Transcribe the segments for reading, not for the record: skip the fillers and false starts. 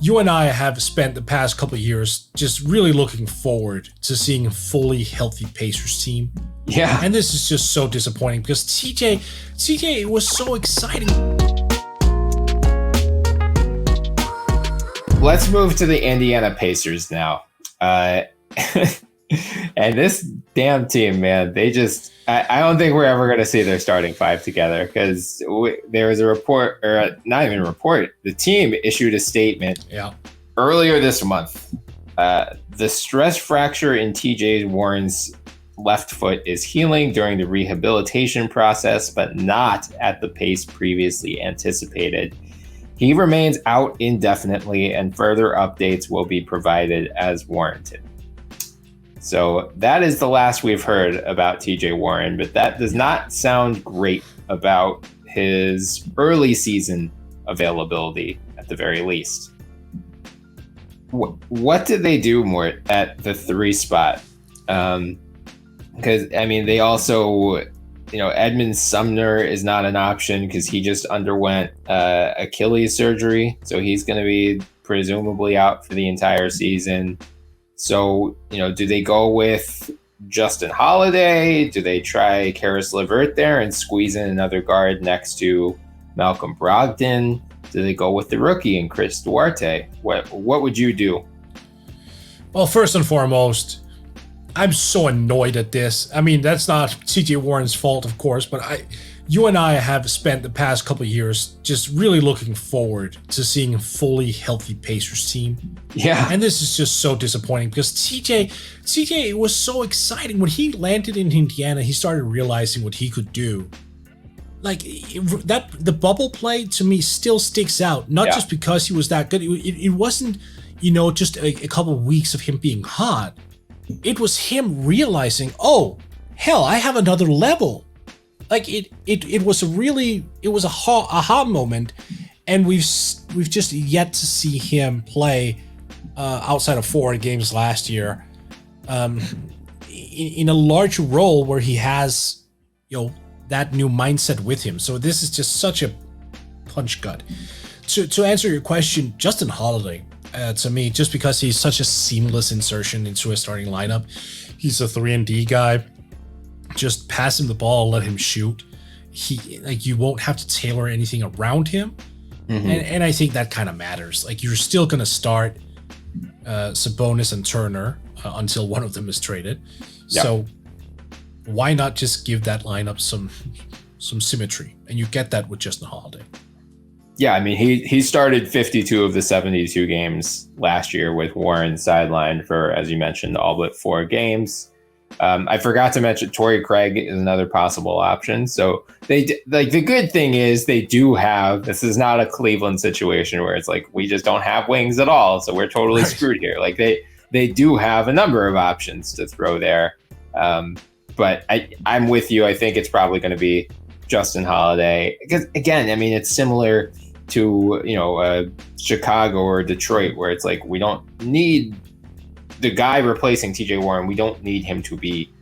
You and I have spent the past couple of years just really looking forward to seeing a fully healthy Pacers team. Yeah. And this is just so disappointing because TJ was so exciting. Let's move to the Indiana Pacers now. And this damn team, man, they just, I don't think we're ever going to see their starting five together because there was a report, or not even a report, the team issued a statement earlier this month. The stress fracture in TJ Warren's left foot is healing during the rehabilitation process, but not at the pace previously anticipated. He remains out indefinitely, and further updates will be provided as warranted. So that is the last we've heard about TJ Warren, but that does not sound great about his early season availability at the very least. What did they do more at the 3 spot? Because, I mean, they also, Edmund Sumner is not an option because he just underwent Achilles surgery. So he's going to be presumably out for the entire season. So, do they go with Justin Holiday? Do they try Karis LeVert there and squeeze in another guard next to Malcolm Brogdon? Do they go with the rookie and Chris Duarte? What would you do? Well, first and foremost, I'm so annoyed at this. I mean, that's not TJ Warren's fault, of course, but you and I have spent the past couple of years just really looking forward to seeing a fully healthy Pacers team. Yeah. And this is just so disappointing because TJ was so exciting. When he landed in Indiana, he started realizing what he could do. Like, the bubble play to me still sticks out, not just because he was that good. It wasn't, just a couple of weeks of him being hot. It was him realizing, oh, hell, I have another level. Like it was a aha moment, and we've just yet to see him play outside of 4 games last year, in a large role where he has that new mindset with him. So this is just such a punch gut. To answer your question, Justin Holiday, to me, just because he's such a seamless insertion into a starting lineup, he's a 3-and-D guy. Just pass him the ball, let him shoot. You won't have to tailor anything around him. Mm-hmm. And I think that kind of matters. Like, you're still going to start Sabonis and Turner until one of them is traded. Yep. So why not just give that lineup some symmetry? And you get that with Justin Holiday. Yeah, I mean, he started 52 of the 72 games last year with Warren sidelined for, as you mentioned, all but 4 games. I forgot to mention Torrey Craig is another possible option. So the good thing is they do have, this is not a Cleveland situation where it's like, we just don't have wings at all. So we're totally screwed here. Like they do have a number of options to throw there. But I'm with you. I think it's probably going to be Justin Holiday because, again, I mean, it's similar to, Chicago or Detroit, where it's like, we don't need the guy replacing TJ Warren. We don't need him to be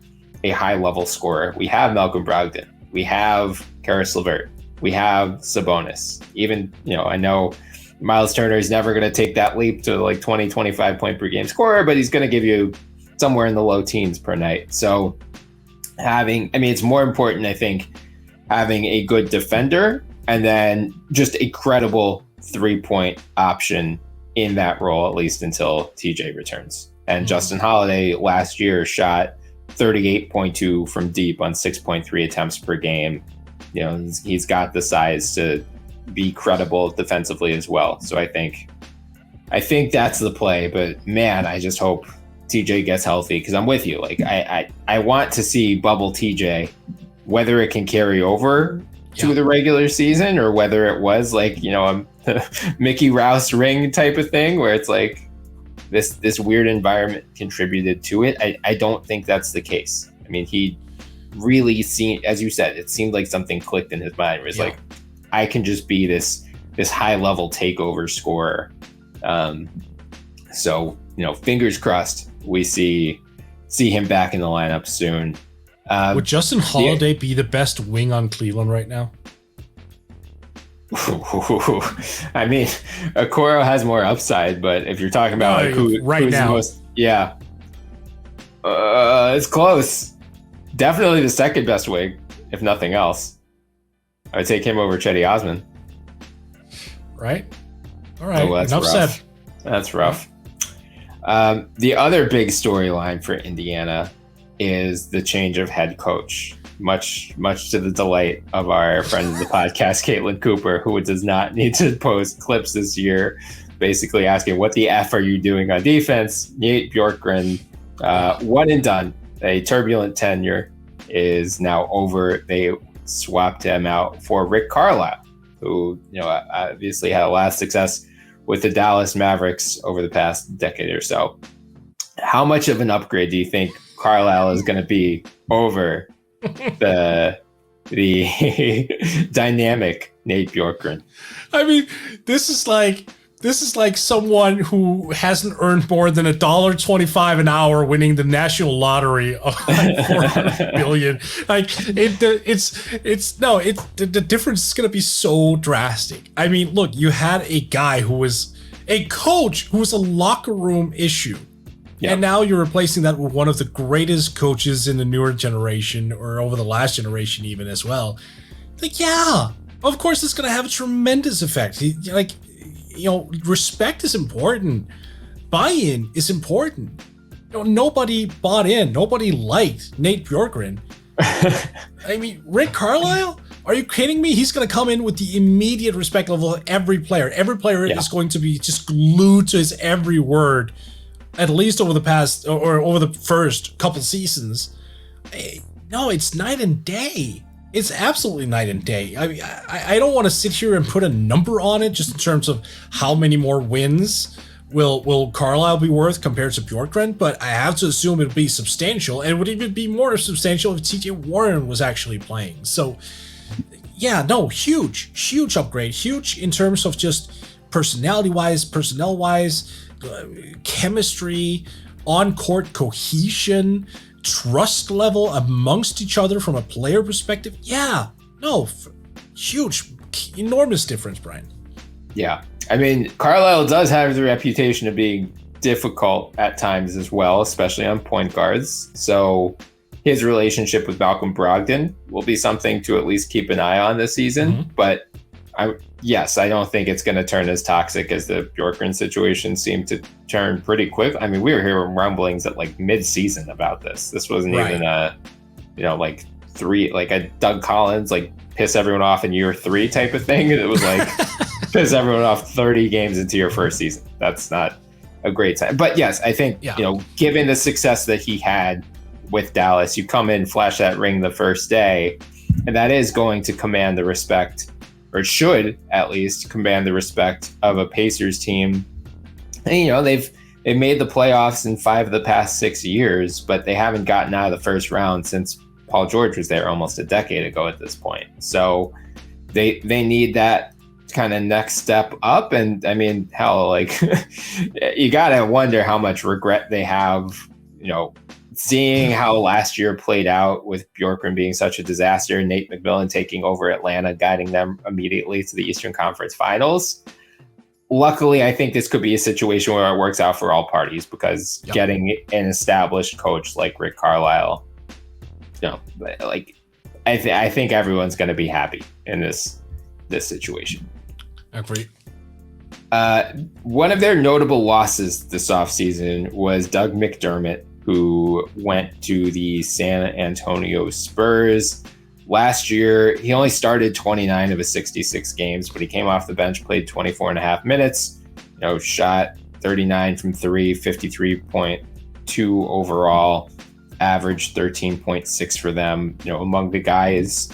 a high level scorer. We have Malcolm Brogdon. We have Karis LeVert. We have Sabonis. Even, I know Miles Turner is never going to take that leap to like 20, 25 point per game scorer, but he's going to give you somewhere in the low teens per night. So it's more important, I think, having a good defender and then just a credible 3-point option in that role, at least until TJ returns. And Justin Holiday last year shot 38.2 from deep on 6.3 attempts per game. He's got the size to be credible defensively as well. So I think that's the play. But man, I just hope TJ gets healthy because I'm with you. Like I want to see bubble TJ, whether it can carry over to the regular season or whether it was like, a Mickey Rouse ring type of thing where it's like this weird environment contributed to it. I don't think that's the case. I mean, he really seemed, as you said, it seemed like something clicked in his mind. It was like, I can just be this high level takeover scorer. So, fingers crossed we see him back in the lineup soon. Would Justin Holiday be the best wing on Cleveland right now? I mean, Okoro has more upside, but if you're talking about like who's now, the most, yeah, it's close. Definitely the second best wing, if nothing else. I would take him over Cedi Osman. Right. All right. Oh, Enough said. That's rough. The other big storyline for Indiana is the change of head coach. Much to the delight of our friend of the podcast, Caitlin Cooper, who does not need to post clips this year, basically asking, what the F are you doing on defense? Nate Bjorkgren, one and done. A turbulent tenure is now over. They swapped him out for Rick Carlisle, who, obviously had a lot of success with the Dallas Mavericks over the past decade or so. How much of an upgrade do you think Carlisle is going to be over the dynamic Nate Bjorkgren? I mean, this is like someone who hasn't earned more than $1.25 an hour winning the national lottery of $400 billion. Like the difference is going to be so drastic. I mean, look, you had a guy who was a coach who was a locker room issue. Yep. And now you're replacing that with one of the greatest coaches in the newer generation, or over the last generation even as well. Like, yeah, of course it's going to have a tremendous effect. Respect is important. Buy-in is important. Nobody bought in. Nobody liked Nate Bjorkgren. I mean, Rick Carlisle? Are you kidding me? He's going to come in with the immediate respect level of every player. Every player is going to be just glued to his every word, at least over the past or over the first couple seasons. No, it's night and day. It's absolutely night and day. I mean, I don't want to sit here and put a number on it just in terms of how many more wins will Carlisle be worth compared to Bjorkgren, but I have to assume it'll be substantial, and it would even be more substantial if TJ Warren was actually playing. So, yeah, no, huge upgrade. Huge in terms of just personnel-wise, chemistry, on-court cohesion, trust level amongst each other from a player perspective. Yeah, no, huge, enormous difference, Brian. Yeah, I mean, Carlisle does have the reputation of being difficult at times as well, especially on point guards. So his relationship with Malcolm Brogdon will be something to at least keep an eye on this season. Mm-hmm. But I don't think it's going to turn as toxic as the Bjorkgren situation seemed to turn pretty quick. I mean, we were hearing rumblings at like mid-season about this. This wasn't even a Doug Collins, like piss everyone off in year 3 type of thing. It was like piss everyone off 30 games into your first season. That's not a great time. But yes, I think, given the success that he had with Dallas, you come in, flash that ring the first day, and that is going to command the respect, or should at least command the respect, of a Pacers team. And, they've made the playoffs in 5 of the past 6 years, but they haven't gotten out of the first round since Paul George was there almost a decade ago at this point. So they need that kind of next step up. And I mean, hell, like you gotta wonder how much regret they have, seeing how last year played out with Bjorkgren being such a disaster, Nate McMillan taking over Atlanta, guiding them immediately to the Eastern Conference Finals. Luckily, I think this could be a situation where it works out for all parties, because getting an established coach like Rick Carlisle, I think everyone's going to be happy in this situation. Agree. One of their notable losses this offseason was Doug McDermott, who went to the San Antonio Spurs. Last year, he only started 29 of his 66 games, but he came off the bench, played 24 and a half minutes, shot 39 from 3, 53.2 overall, averaged 13.6 for them. Among the guys,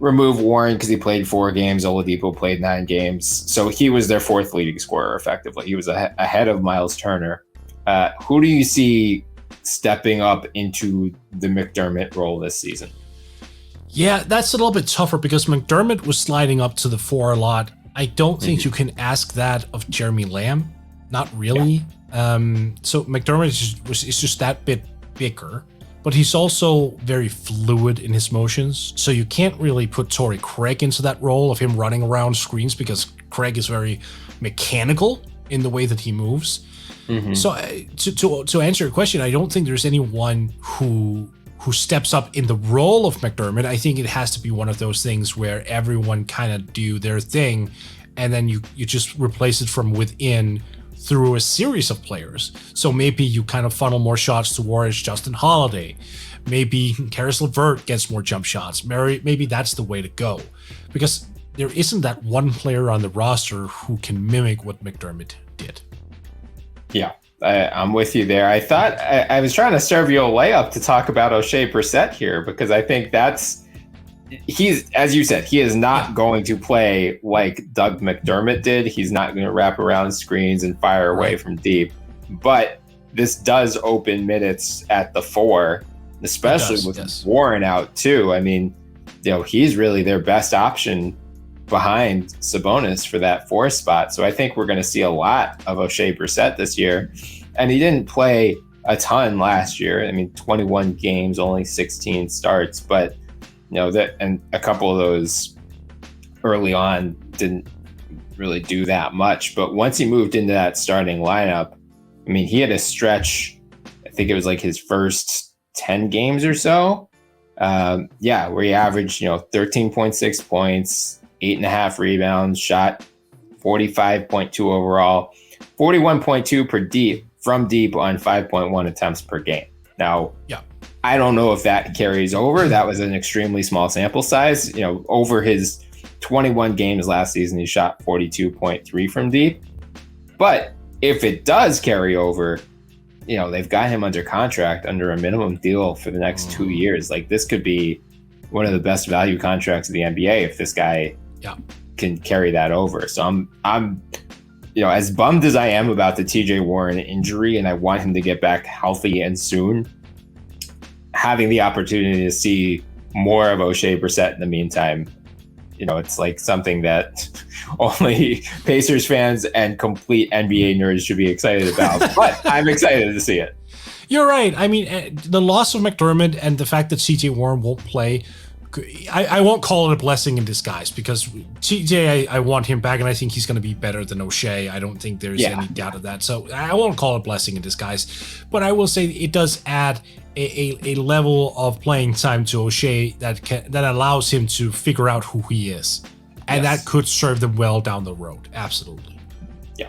remove Warren because he played 4 games, Oladipo played 9 games. So he was their 4th leading scorer effectively. He was ahead of Miles Turner. Who do you see stepping up into the McDermott role this season? Yeah, that's a little bit tougher because McDermott was sliding up to the 4 a lot. I don't think you can ask that of Jeremy Lamb. Not really. So McDermott is just that bit bigger. but he's also very fluid in his motions. So you can't really put Torrey Craig into that role of him running around screens because Craig is very mechanical in the way that he moves. So to answer your question, I don't think there's anyone who steps up in the role of McDermott. I think it has to be one of those things where everyone kind of do their thing, and then you just replace it from within through a series of players. So maybe you kind of funnel more shots towards Justin Holiday. Maybe Karis LeVert gets more jump shots. Maybe that's the way to go, because there isn't that one player on the roster who can mimic what McDermott did. Yeah, I'm with you there. I thought I was trying to serve you a layup to talk about O'Shea Brissett here, because I think he's, as you said, he is not going to play like Doug McDermott did. He's not going to wrap around screens and fire away from deep. But this does open minutes at the 4, especially with Warren out too. I mean, he's really their best option behind Sabonis for that 4 spot. So I think we're going to see a lot of O'Shea Brissett this year. And he didn't play a ton last year. I mean, 21 games, only 16 starts, but and a couple of those early on didn't really do that much. But once he moved into that starting lineup, I mean, he had a stretch, I think it was like his first 10 games or so. Where he averaged, 13.6 points, 8.5 rebounds, shot 45.2 overall, 41.2 from deep on 5.1 attempts per game. Now, I don't know if that carries over. That was an extremely small sample size. Over his 21 games last season, he shot 42.3 from deep. But if it does carry over, they've got him under contract under a minimum deal for the next 2 years. Like, this could be one of the best value contracts of the NBA if this guy can carry that over. So I'm as bummed as I am about the TJ Warren injury, and I want him to get back healthy and soon, having the opportunity to see more of O'Shea Brissett in the meantime, it's like something that only Pacers fans and complete NBA nerds should be excited about. But I'm excited to see it. You're right. I mean, the loss of McDermott and the fact that TJ Warren won't play, I won't call it a blessing in disguise, because TJ, I want him back, and I think he's going to be better than O'Shea. I don't think there's any doubt of that. So I won't call it a blessing in disguise. But I will say it does add a level of playing time to O'Shea that allows him to figure out who he is. And that could serve them well down the road. Absolutely. Yeah.